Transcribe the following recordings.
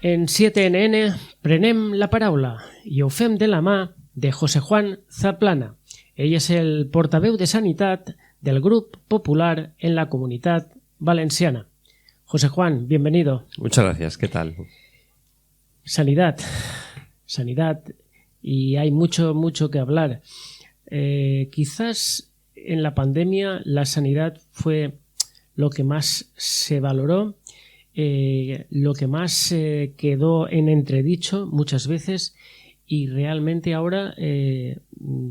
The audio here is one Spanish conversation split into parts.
En 7NN prenem la paraula i ho fem de la mà de José Juan Zaplana. Ell és el portaveu de Sanitat del Grup Popular en la Comunitat Valenciana. José Juan, bienvenido. Muchas gracias, ¿qué tal? Sanidad, y hay mucho que hablar. Quizás en la pandemia la sanidad fue lo que más se valoró, lo que más quedó en entredicho muchas veces, y realmente ahora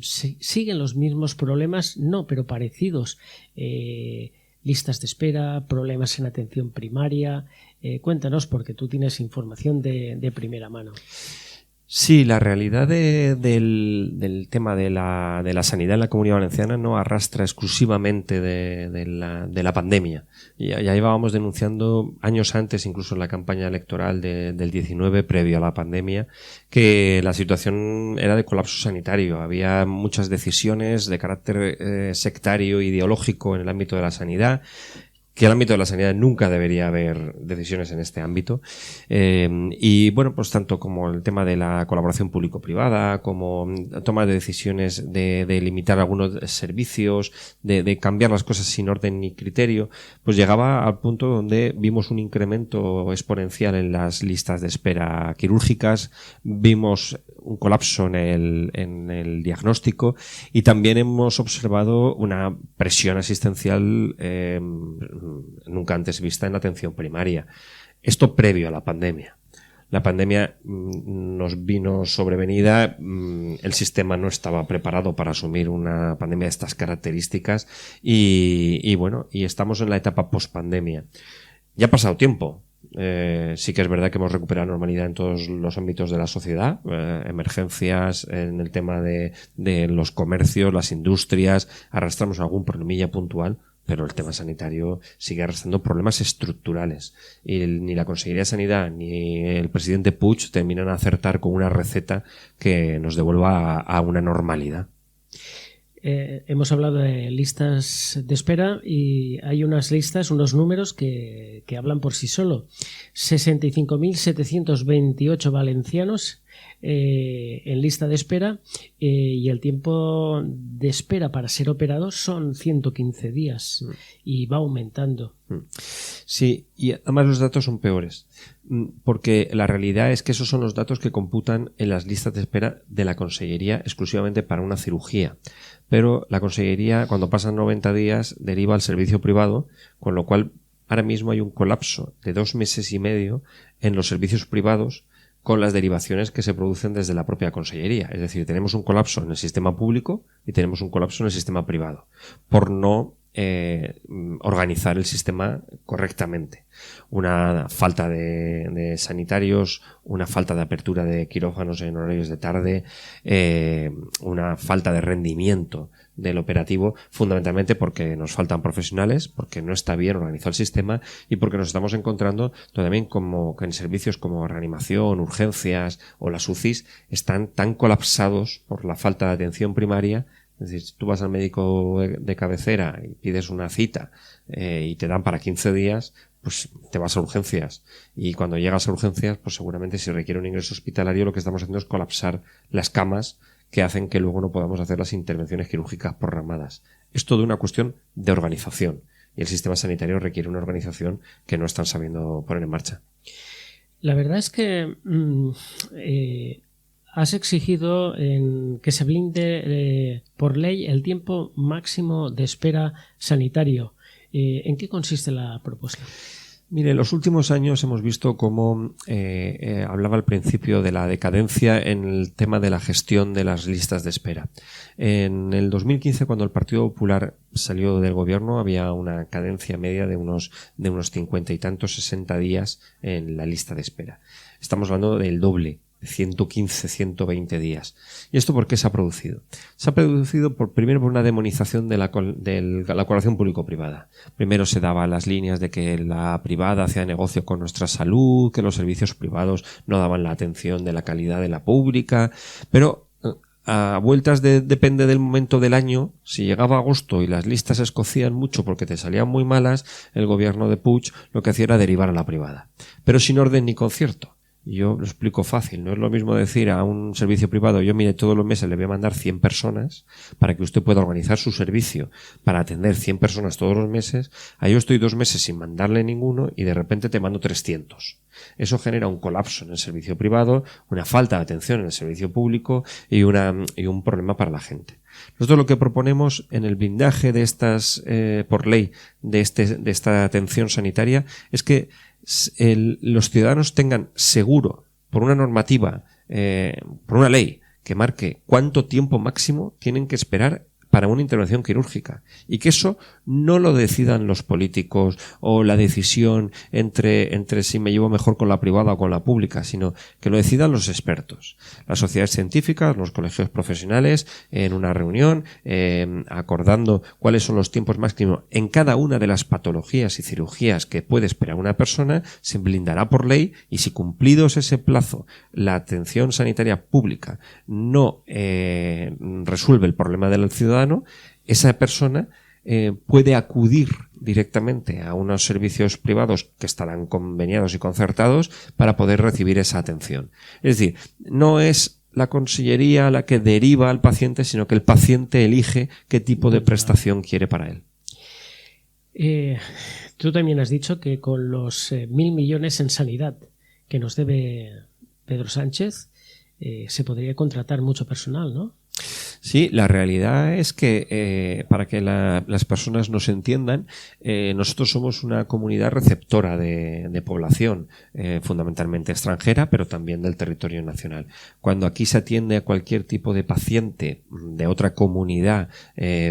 siguen los mismos problemas, no, pero parecidos. Listas de espera, problemas en atención primaria. Cuéntanos, porque tú tienes información de primera mano. Sí, la realidad del tema de la sanidad en la Comunidad Valenciana no arrastra exclusivamente de la pandemia. Ya llevábamos denunciando años antes, incluso en la campaña electoral del 19, previo a la pandemia, que la situación era de colapso sanitario. Había muchas decisiones de carácter sectario, ideológico en el ámbito de la sanidad, que el ámbito de la sanidad nunca debería haber decisiones en este ámbito. Y bueno, pues tanto como el tema de la colaboración público-privada, como toma de decisiones de limitar algunos servicios, de cambiar las cosas sin orden ni criterio, pues llegaba al punto donde vimos un incremento exponencial en las listas de espera quirúrgicas, vimos un colapso en el diagnóstico, y también hemos observado una presión asistencial nunca antes vista en la atención primaria. Esto previo a la pandemia. La pandemia nos vino sobrevenida, el sistema no estaba preparado para asumir una pandemia de estas características y bueno, y estamos en la etapa post-pandemia. Ya ha pasado tiempo. Sí que es verdad que hemos recuperado normalidad en todos los ámbitos de la sociedad, emergencias, en el tema de los comercios, las industrias, arrastramos algún problemilla puntual, pero el tema sanitario sigue arrastrando problemas estructurales. Y ni la Consellería de Sanidad ni el presidente Puig terminan a acertar con una receta que nos devuelva a una normalidad. Hemos hablado de listas de espera y hay unas listas, unos números que hablan por sí solo. 65.728 valencianos en lista de espera, y el tiempo de espera para ser operados son 115 días y va aumentando. Sí, y además los datos son peores, porque la realidad es que esos son los datos que computan en las listas de espera de la Consellería exclusivamente para una cirugía. Pero la Consellería, cuando pasan 90 días, deriva al servicio privado, con lo cual ahora mismo hay un colapso de 2 meses y medio en los servicios privados, con las derivaciones que se producen desde la propia Consellería. Es decir, tenemos un colapso en el sistema público y tenemos un colapso en el sistema privado, por no organizar el sistema correctamente. Una falta de sanitarios, una falta de apertura de quirófanos en horarios de tarde, una falta de rendimiento del operativo, fundamentalmente porque nos faltan profesionales, porque no está bien organizado el sistema y porque nos estamos encontrando también como que en servicios como reanimación, urgencias o las UCIs están tan colapsados por la falta de atención primaria. Es decir, si tú vas al médico de cabecera y pides una cita y te dan para 15 días, pues te vas a urgencias. Y cuando llegas a urgencias, pues seguramente si requiere un ingreso hospitalario, lo que estamos haciendo es colapsar las camas que hacen que luego no podamos hacer las intervenciones quirúrgicas programadas. Es todo una cuestión de organización. Y el sistema sanitario requiere una organización que no están sabiendo poner en marcha. La verdad es que has exigido que se blinde por ley el tiempo máximo de espera sanitario. ¿En qué consiste la propuesta? Mire, en los últimos años hemos visto cómo hablaba al principio de la decadencia en el tema de la gestión de las listas de espera. En el 2015, cuando el Partido Popular salió del gobierno, había una cadencia media de unos 50 y tantos, 60 días en la lista de espera. Estamos hablando del doble 115, 120 días. ¿Y esto por qué se ha producido? Se ha producido primero por una demonización de la colaboración público-privada. Primero se daban las líneas de que la privada hacía negocio con nuestra salud, que los servicios privados no daban la atención de la calidad de la pública, pero a vueltas depende del momento del año. Si llegaba agosto y las listas se escocían mucho porque te salían muy malas, el gobierno de Puig lo que hacía era derivar a la privada, pero sin orden ni concierto. Yo lo explico fácil, no es lo mismo decir a un servicio privado, yo mire, todos los meses le voy a mandar 100 personas para que usted pueda organizar su servicio para atender 100 personas todos los meses, a yo estoy 2 meses sin mandarle ninguno y de repente te mando 300. Eso genera un colapso en el servicio privado, una falta de atención en el servicio público y un problema para la gente. Nosotros lo que proponemos en el blindaje de estas, por ley, de esta atención sanitaria, es que los ciudadanos tengan seguro, por una normativa, por una ley, que marque cuánto tiempo máximo tienen que esperar para una intervención quirúrgica, y que eso no lo decidan los políticos o la decisión entre si me llevo mejor con la privada o con la pública, sino que lo decidan los expertos, las sociedades científicas, los colegios profesionales, en una reunión, acordando cuáles son los tiempos máximos en cada una de las patologías y cirugías que puede esperar una persona. Se blindará por ley, y si cumplidos ese plazo la atención sanitaria pública no resuelve el problema del ciudadano, esa persona puede acudir directamente a unos servicios privados que estarán conveniados y concertados para poder recibir esa atención. Es decir, no es la consellería la que deriva al paciente, sino que el paciente elige qué tipo de prestación quiere para él. Tú también has dicho que con los 1.000 millones en sanidad que nos debe Pedro Sánchez, se podría contratar mucho personal, ¿no? Sí, la realidad es que, para que las personas nos entiendan, nosotros somos una comunidad receptora de población, fundamentalmente extranjera, pero también del territorio nacional. Cuando aquí se atiende a cualquier tipo de paciente de otra comunidad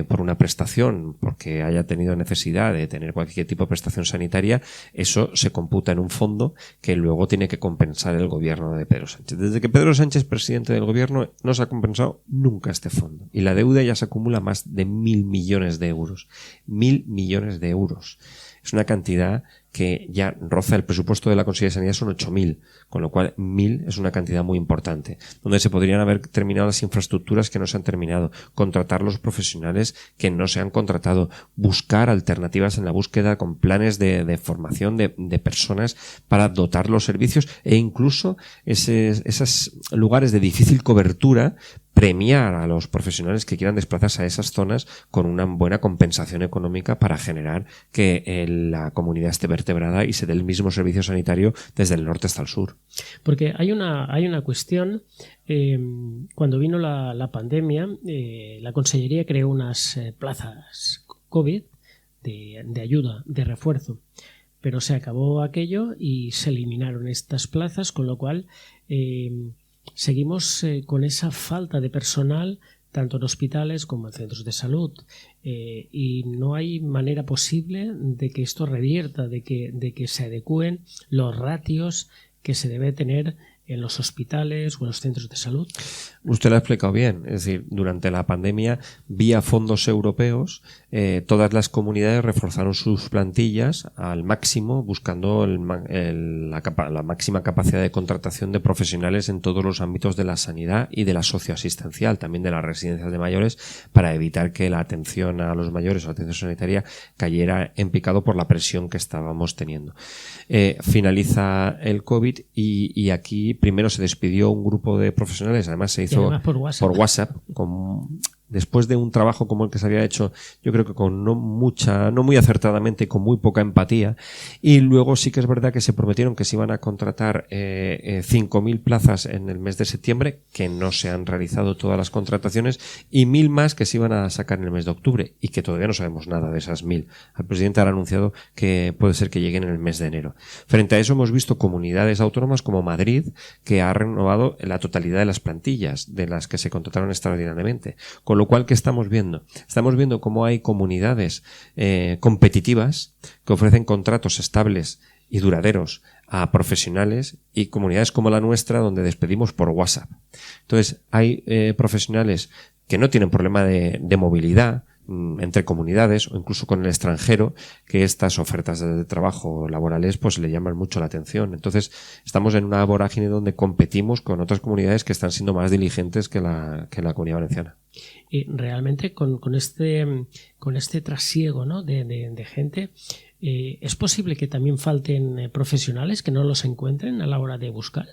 por una prestación, porque haya tenido necesidad de tener cualquier tipo de prestación sanitaria, eso se computa en un fondo que luego tiene que compensar el gobierno de Pedro Sánchez. Desde que Pedro Sánchez es presidente del gobierno, no se ha compensado nunca este fondo. Y la deuda ya se acumula más de 1.000 millones de euros. 1.000 millones de euros. Es una cantidad que ya roza el presupuesto de la Consejería de Sanidad, son 8.000, con lo cual 1.000 es una cantidad muy importante, donde se podrían haber terminado las infraestructuras que no se han terminado, contratar los profesionales que no se han contratado, buscar alternativas en la búsqueda con planes de formación de personas para dotar los servicios, e incluso esos lugares de difícil cobertura, premiar a los profesionales que quieran desplazarse a esas zonas con una buena compensación económica para generar que la comunidad esté vertebrada y se dé el mismo servicio sanitario desde el norte hasta el sur. Porque hay una cuestión. Cuando vino la pandemia, la Consellería creó unas plazas COVID de ayuda, de refuerzo, pero se acabó aquello y se eliminaron estas plazas, con lo cual seguimos con esa falta de personal tanto en hospitales como en centros de salud, y no hay manera posible de que esto revierta, de que se adecúen los ratios que se debe tener en los hospitales o en los centros de salud. Usted lo ha explicado bien, es decir, durante la pandemia, vía fondos europeos, todas las comunidades reforzaron sus plantillas al máximo, buscando la máxima capacidad de contratación de profesionales en todos los ámbitos de la sanidad y de la socioasistencial, también de las residencias de mayores, para evitar que la atención a los mayores o la atención sanitaria cayera en picado por la presión que estábamos teniendo. Finaliza el COVID y aquí primero se despidió un grupo de profesionales, además se hizo por WhatsApp, después de un trabajo como el que se había hecho, yo creo que con no muy acertadamente, con muy poca empatía, y luego sí que es verdad que se prometieron que se iban a contratar 5.000 plazas en el mes de septiembre, que no se han realizado todas las contrataciones, y 1.000 más que se iban a sacar en el mes de octubre, y que todavía no sabemos nada de esas 1.000. El presidente ha anunciado que puede ser que lleguen en el mes de enero. Frente a eso hemos visto comunidades autónomas como Madrid, que ha renovado la totalidad de las plantillas de las que se contrataron extraordinariamente. Con lo cual, ¿qué estamos viendo? Estamos viendo cómo hay comunidades competitivas que ofrecen contratos estables y duraderos a profesionales y comunidades como la nuestra donde despedimos por WhatsApp. Entonces, hay profesionales que no tienen problema de movilidad entre comunidades o incluso con el extranjero, que estas ofertas de trabajo laborales pues le llaman mucho la atención. Entonces estamos en una vorágine donde competimos con otras comunidades que están siendo más diligentes que la Comunidad Valenciana. Y realmente con este trasiego, ¿no?, de gente, ¿es posible que también falten profesionales, que no los encuentren a la hora de buscar?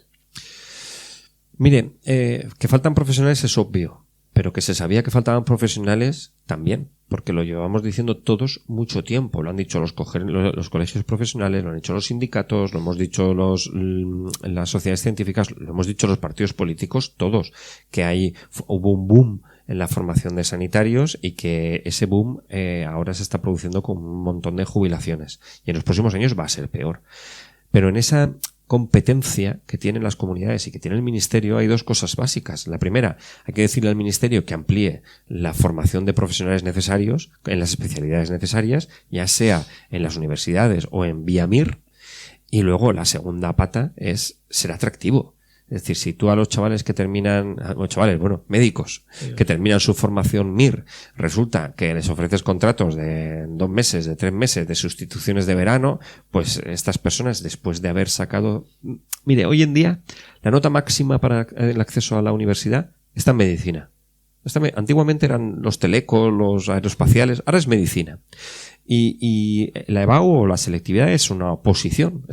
Mire, que faltan profesionales es obvio, pero que se sabía que faltaban profesionales también, porque lo llevamos diciendo todos mucho tiempo. Lo han dicho los colegios profesionales, lo han dicho los sindicatos, lo hemos dicho las sociedades científicas, lo hemos dicho los partidos políticos, todos, que hubo un boom en la formación de sanitarios y que ese boom ahora se está produciendo con un montón de jubilaciones. Y en los próximos años va a ser peor. Pero en esa competencia que tienen las comunidades y que tiene el Ministerio hay dos cosas básicas. La primera, hay que decirle al Ministerio que amplíe la formación de profesionales necesarios en las especialidades necesarias, ya sea en las universidades o en vía MIR. Y luego la segunda pata es ser atractivo. Es decir, si tú a los chavales que terminan, médicos, que terminan su formación MIR, resulta que les ofreces contratos de 2 meses, de 3 meses, de sustituciones de verano, pues estas personas, después de haber sacado... Mire, hoy en día, la nota máxima para el acceso a la universidad está en medicina. Antiguamente eran los telecos, los aeroespaciales, ahora es medicina. Y la EBAU o la selectividad es una oposición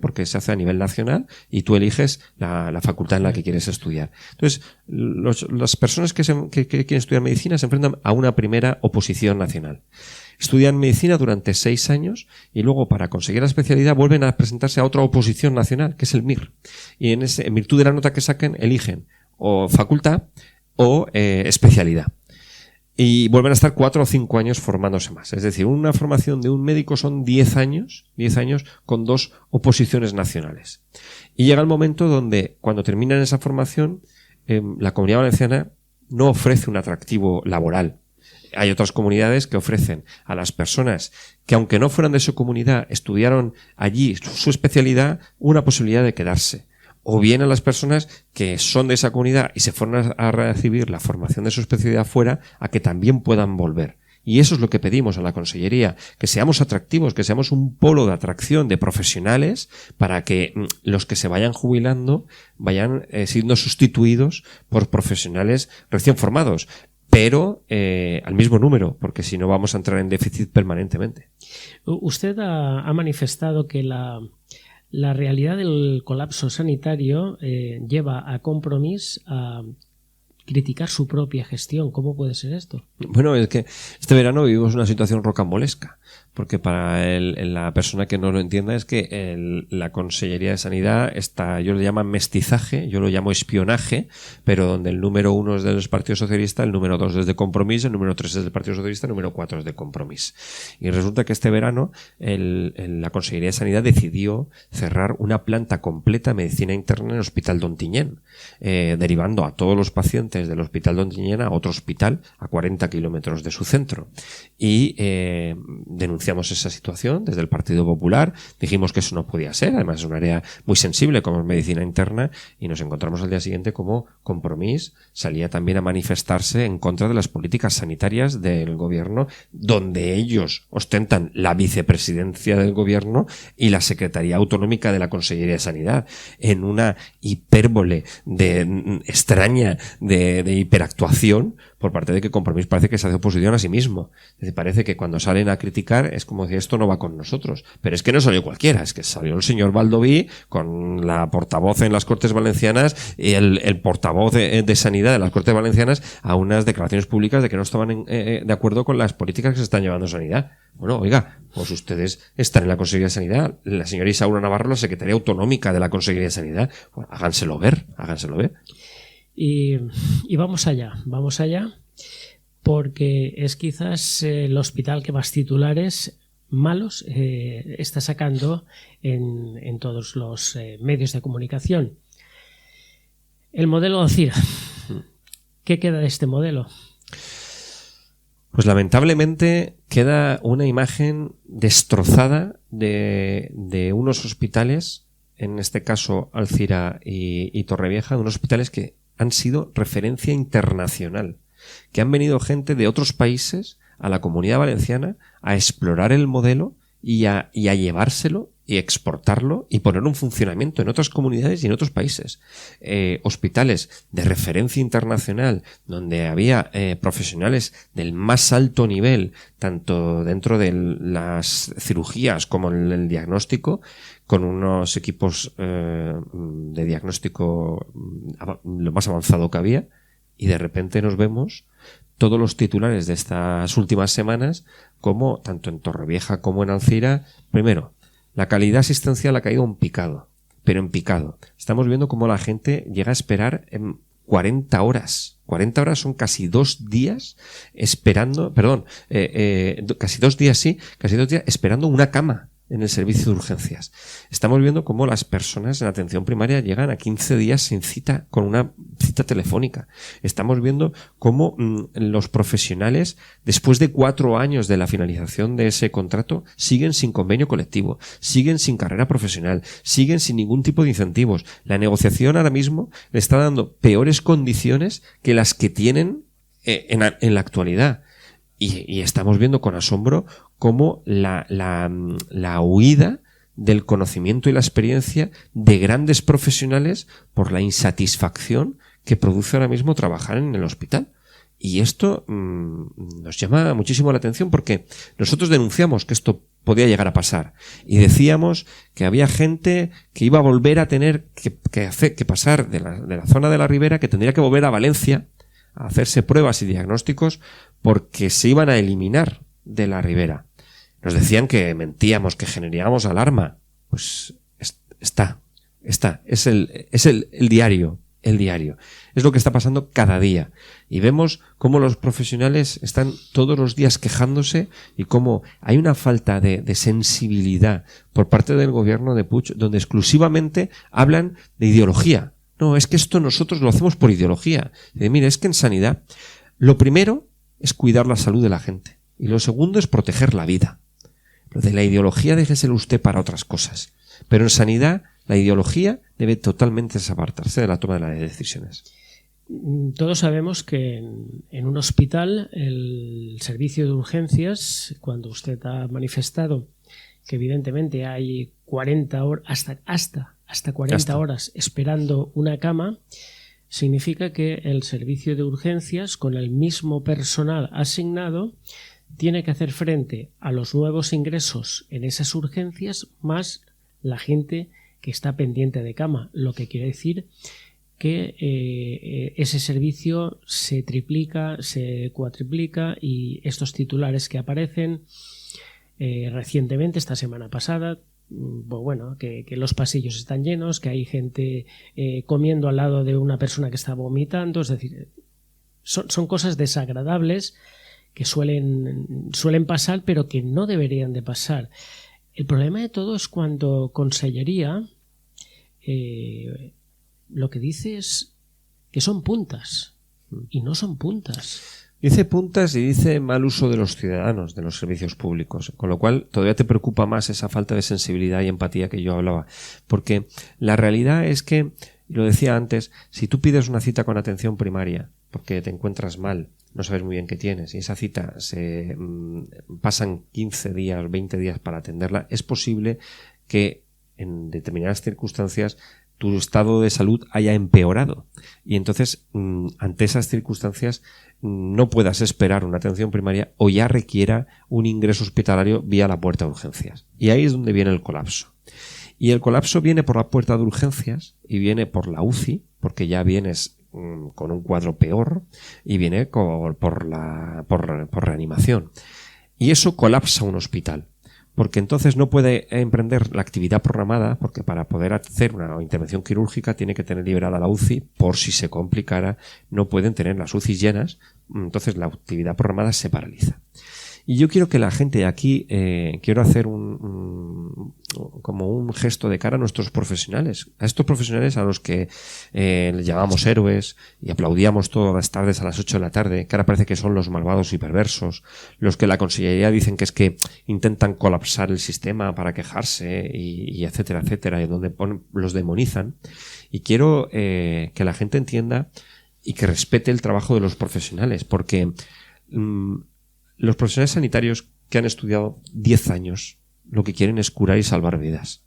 porque se hace a nivel nacional y tú eliges la facultad en la que quieres estudiar. Entonces, las personas que quieren estudiar medicina se enfrentan a una primera oposición nacional. Estudian medicina durante 6 años y luego para conseguir la especialidad vuelven a presentarse a otra oposición nacional, que es el MIR. Y en virtud de la nota que saquen, eligen o facultad o especialidad. Y vuelven a estar 4 o 5 años formándose más. Es decir, una formación de un médico son 10 años con 2 oposiciones nacionales. Y llega el momento donde, cuando terminan esa formación, la Comunidad Valenciana no ofrece un atractivo laboral. Hay otras comunidades que ofrecen a las personas que, aunque no fueran de su comunidad, estudiaron allí su especialidad, una posibilidad de quedarse. O bien a las personas que son de esa comunidad y se fueron a recibir la formación de su especialidad fuera, a que también puedan volver. Y eso es lo que pedimos a la Consellería, que seamos atractivos, que seamos un polo de atracción de profesionales para que los que se vayan jubilando vayan siendo sustituidos por profesionales recién formados. Pero al mismo número, porque si no vamos a entrar en déficit permanentemente. Usted ha manifestado que la realidad del colapso sanitario lleva a Compromís a criticar su propia gestión. ¿Cómo puede ser esto? Bueno, es que este verano vivimos una situación rocambolesca, porque para la persona que no lo entienda es que la Consellería de Sanidad está, yo lo llamo mestizaje, yo lo llamo espionaje, pero donde el número 1 es del Partido Socialista, el número 2 es de Compromís, el número 3 es del Partido Socialista, el número 4 es de Compromís. Y resulta que este verano la Consellería de Sanidad decidió cerrar una planta completa de medicina interna en el Hospital d'Ontinyent, derivando a todos los pacientes del Hospital d'Ontinyent a otro hospital a 40 kilómetros de su centro. Y denunciamos esa situación desde el Partido Popular, dijimos que eso no podía ser, además es un área muy sensible como es medicina interna, y nos encontramos al día siguiente como Compromís salía también a manifestarse en contra de las políticas sanitarias del gobierno, donde ellos ostentan la vicepresidencia del gobierno y la Secretaría Autonómica de la Consellería de Sanidad, en una hipérbole extraña de hiperactuación por parte de que Compromís parece que se hace oposición a sí mismo. Es decir, parece que cuando salen a criticar es como decir, esto no va con nosotros. Pero es que no salió cualquiera, es que salió el señor Baldoví con la portavoz en las Cortes Valencianas y el portavoz de Sanidad de las Cortes Valencianas a unas declaraciones públicas de que no estaban de acuerdo con las políticas que se están llevando a Sanidad. Bueno, oiga, pues ustedes están en la Consejería de Sanidad, la señora Isaura Navarro, la Secretaría Autonómica de la Consejería de Sanidad. Bueno, háganselo ver. Y vamos allá, porque es quizás el hospital que más titulares malos está sacando en todos los medios de comunicación. El modelo Alzira. ¿Qué queda de este modelo? Pues lamentablemente queda una imagen destrozada de unos hospitales en este caso Alcira y Torrevieja, de unos hospitales que han sido referencia internacional, que han venido gente de otros países a la Comunidad Valenciana a explorar el modelo y a llevárselo y exportarlo y ponerlo en funcionamiento en otras comunidades y en otros países. Hospitales de referencia internacional donde había profesionales del más alto nivel, tanto dentro de las cirugías como en el diagnóstico, con unos equipos de diagnóstico lo más avanzado que había, y de repente nos vemos todos los titulares de estas últimas semanas, como tanto en Torrevieja como en Alcira. Primero, la calidad asistencial ha caído en picado, pero en picado. Estamos viendo cómo la gente llega a esperar en 40 horas. 40 horas son casi 2 días esperando, casi 2 días esperando una cama en el servicio de urgencias. Estamos viendo cómo las personas en atención primaria llegan a 15 días sin cita, con una cita telefónica. Estamos viendo cómo los profesionales, después de 4 años de la finalización de ese contrato, siguen sin convenio colectivo, siguen sin carrera profesional, siguen sin ningún tipo de incentivos. La negociación ahora mismo le está dando peores condiciones que las que tienen en la actualidad. Y estamos viendo con asombro cómo la huida del conocimiento y la experiencia de grandes profesionales por la insatisfacción que produce ahora mismo trabajar en el hospital. Y esto nos llama muchísimo la atención, porque nosotros denunciamos que esto podía llegar a pasar y decíamos que había gente que iba a volver a tener que pasar de la zona de la Ribera, que tendría que volver a Valencia a hacerse pruebas y diagnósticos porque se iban a eliminar de la Ribera. Nos decían que mentíamos, que generábamos alarma. Pues está. Es el diario. Es lo que está pasando cada día. Y vemos cómo los profesionales están todos los días quejándose y cómo hay una falta de sensibilidad por parte del gobierno de Puig, donde exclusivamente hablan de ideología. No, es que esto nosotros lo hacemos por ideología. Y mire, es que en sanidad lo primero es cuidar la salud de la gente y lo segundo es proteger la vida. Lo de la ideología déjeselo usted para otras cosas. Pero en sanidad la ideología debe totalmente desapartarse de la toma de las decisiones. Todos sabemos que en un hospital el servicio de urgencias, cuando usted ha manifestado que evidentemente hay 40 horas, hasta 40 horas esperando una cama, significa que el servicio de urgencias, con el mismo personal asignado, tiene que hacer frente a los nuevos ingresos en esas urgencias más la gente que está pendiente de cama, lo que quiere decir que ese servicio se triplica, se cuatriplica, y estos titulares que aparecen recientemente, esta semana pasada, que los pasillos están llenos, que hay gente comiendo al lado de una persona que está vomitando. Es decir, son cosas desagradables que suelen pasar, pero que no deberían de pasar. El problema de todo es cuando Consellería lo que dice es que son puntas, y no son puntas. Dice puntas y dice mal uso de los ciudadanos, de los servicios públicos, con lo cual todavía te preocupa más esa falta de sensibilidad y empatía que yo hablaba, porque la realidad es que, lo decía antes, si tú pides una cita con atención primaria porque te encuentras mal, no sabes muy bien qué tienes, y esa cita se pasan 15 días, 20 días para atenderla, es posible que en determinadas circunstancias tu estado de salud haya empeorado, y entonces ante esas circunstancias no puedas esperar una atención primaria o ya requiera un ingreso hospitalario vía la puerta de urgencias. Y ahí es donde viene el colapso. Y el colapso viene por la puerta de urgencias y viene por la UCI, porque ya vienes con un cuadro peor, y viene por reanimación. Y eso colapsa un hospital, porque entonces no puede emprender la actividad programada, porque para poder hacer una intervención quirúrgica tiene que tener liberada la UCI, por si se complicara, no pueden tener las UCI llenas, entonces la actividad programada se paraliza. Y yo quiero que la gente aquí, quiero hacer como un gesto de cara a nuestros profesionales, a estos profesionales a los que les llamamos héroes y aplaudíamos todas las tardes a las 8 de la tarde, que ahora parece que son los malvados y perversos, los que la consellería dicen que es que intentan colapsar el sistema para quejarse y etcétera, etcétera, y donde los demonizan. Y quiero que la gente entienda y que respete el trabajo de los profesionales, porque los profesionales sanitarios que han estudiado 10 años lo que quieren es curar y salvar vidas.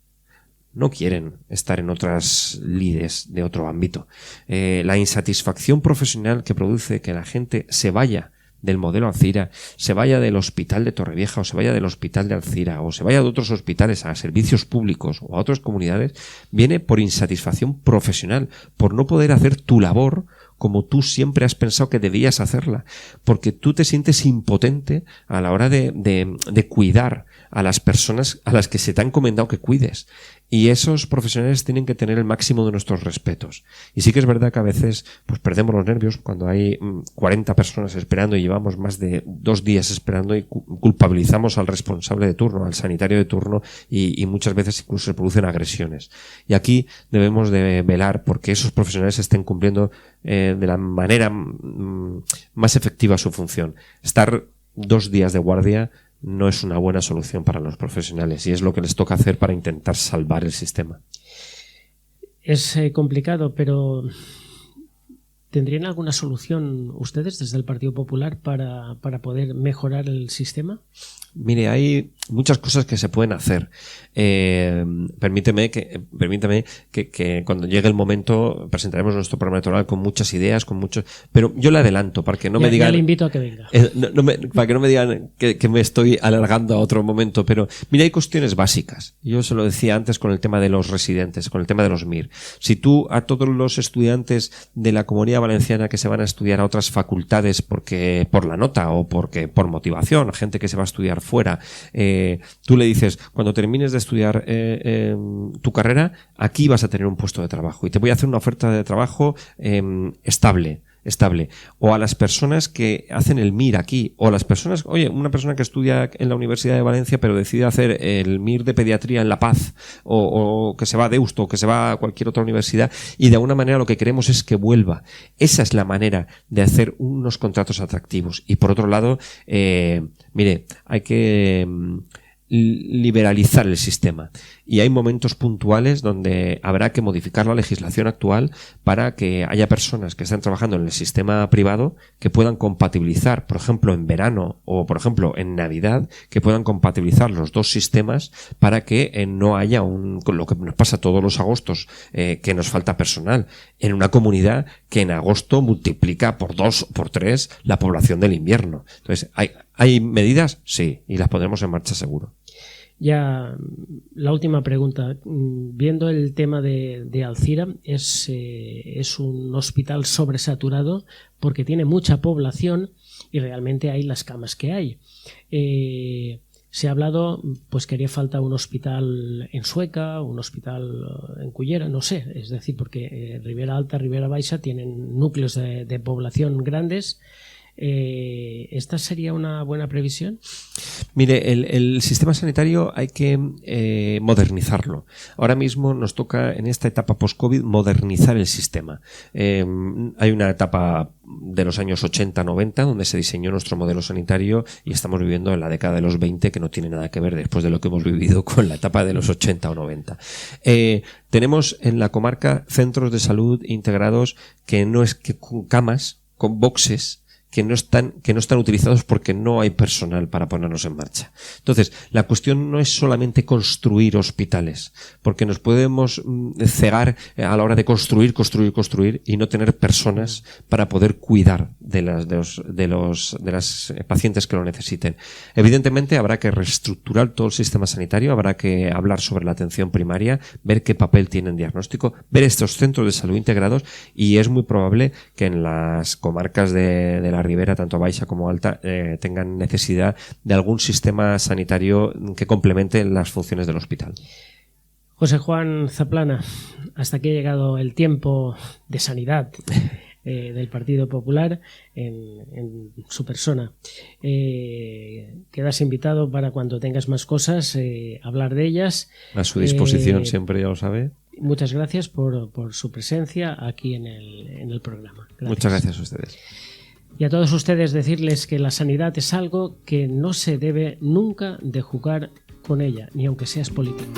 No quieren estar en otras lides de otro ámbito. La insatisfacción profesional que produce que la gente se vaya del modelo Alcira, se vaya del hospital de Torrevieja o se vaya del hospital de Alcira o se vaya de otros hospitales a servicios públicos o a otras comunidades, viene por insatisfacción profesional, por no poder hacer tu labor como tú siempre has pensado que debías hacerla, porque tú te sientes impotente a la hora de cuidar a las personas a las que se te ha encomendado que cuides. Y esos profesionales tienen que tener el máximo de nuestros respetos. Y sí que es verdad que a veces pues perdemos los nervios cuando hay 40 personas esperando y llevamos más de 2 días esperando y culpabilizamos al responsable de turno, al sanitario de turno y muchas veces incluso se producen agresiones. Y aquí debemos de velar porque esos profesionales estén cumpliendo de la manera más efectiva su función. Estar 2 días de guardia no es una buena solución para los profesionales y es lo que les toca hacer para intentar salvar el sistema. Es complicado, pero ¿tendrían alguna solución ustedes desde el Partido Popular para poder mejorar el sistema? Mire, hay muchas cosas que se pueden hacer. Permíteme que cuando llegue el momento presentaremos nuestro programa electoral con muchas ideas, pero yo le adelanto para que no me digan. Ya le invito a que venga. Para que no me digan que me estoy alargando a otro momento, pero mira, hay cuestiones básicas. Yo se lo decía antes con el tema de los residentes, con el tema de los MIR. Si tú a todos los estudiantes de la Comunidad Valenciana que se van a estudiar a otras facultades porque por la nota o porque por motivación, gente que se va a estudiar fuera, tú le dices, cuando termines de estudiar tu carrera, aquí vas a tener un puesto de trabajo y te voy a hacer una oferta de trabajo estable. O a las personas que hacen el MIR aquí, o a las personas, una persona que estudia en la Universidad de Valencia pero decide hacer el MIR de pediatría en La Paz, o que se va a Deusto, o que se va a cualquier otra universidad, y de alguna manera lo que queremos es que vuelva. Esa es la manera de hacer unos contratos atractivos. Y por otro lado, mire, hay que liberalizar el sistema y hay momentos puntuales donde habrá que modificar la legislación actual para que haya personas que están trabajando en el sistema privado que puedan compatibilizar, por ejemplo en verano o por ejemplo en Navidad, que puedan compatibilizar los dos sistemas para que no haya con lo que nos pasa todos los agostos, que nos falta personal en una comunidad que en agosto multiplica por 2 o por 3 la población del invierno. Entonces, ¿hay medidas? Sí, y las pondremos en marcha seguro. Ya, la última pregunta. Viendo el tema de Alcira, es un hospital sobresaturado porque tiene mucha población y realmente hay las camas que hay. Se ha hablado pues que haría falta un hospital en Sueca, un hospital en Cullera, no sé, es decir, porque Ribera Alta, Ribera Baixa tienen núcleos de población grandes. ¿Esta sería una buena previsión? Mire, el sistema sanitario hay que modernizarlo. Ahora mismo nos toca en esta etapa post-COVID modernizar el sistema. Hay una etapa de los años 80-90 donde se diseñó nuestro modelo sanitario y estamos viviendo en la década de los 20 que no tiene nada que ver después de lo que hemos vivido con la etapa de los 80 o 90. Tenemos en la comarca centros de salud integrados que no es que con camas, con boxes, que no están utilizados porque no hay personal para ponernos en marcha. Entonces, la cuestión no es solamente construir hospitales, porque nos podemos cegar a la hora de construir y no tener personas para poder cuidar de las pacientes que lo necesiten. Evidentemente, habrá que reestructurar todo el sistema sanitario, habrá que hablar sobre la atención primaria, ver qué papel tiene en diagnóstico, ver estos centros de salud integrados y es muy probable que en las comarcas de la Ribera, tanto Baixa como Alta, tengan necesidad de algún sistema sanitario que complemente las funciones del hospital. José Juan Zaplana, hasta aquí ha llegado el tiempo de sanidad. del Partido Popular en su persona. Quedas invitado para cuando tengas más cosas, hablar de ellas. A su disposición siempre, ya lo sabe. Muchas gracias por su presencia aquí en el programa. Gracias. Muchas gracias a ustedes. Y a todos ustedes decirles que la sanidad es algo que no se debe nunca de jugar con ella, ni aunque seas político.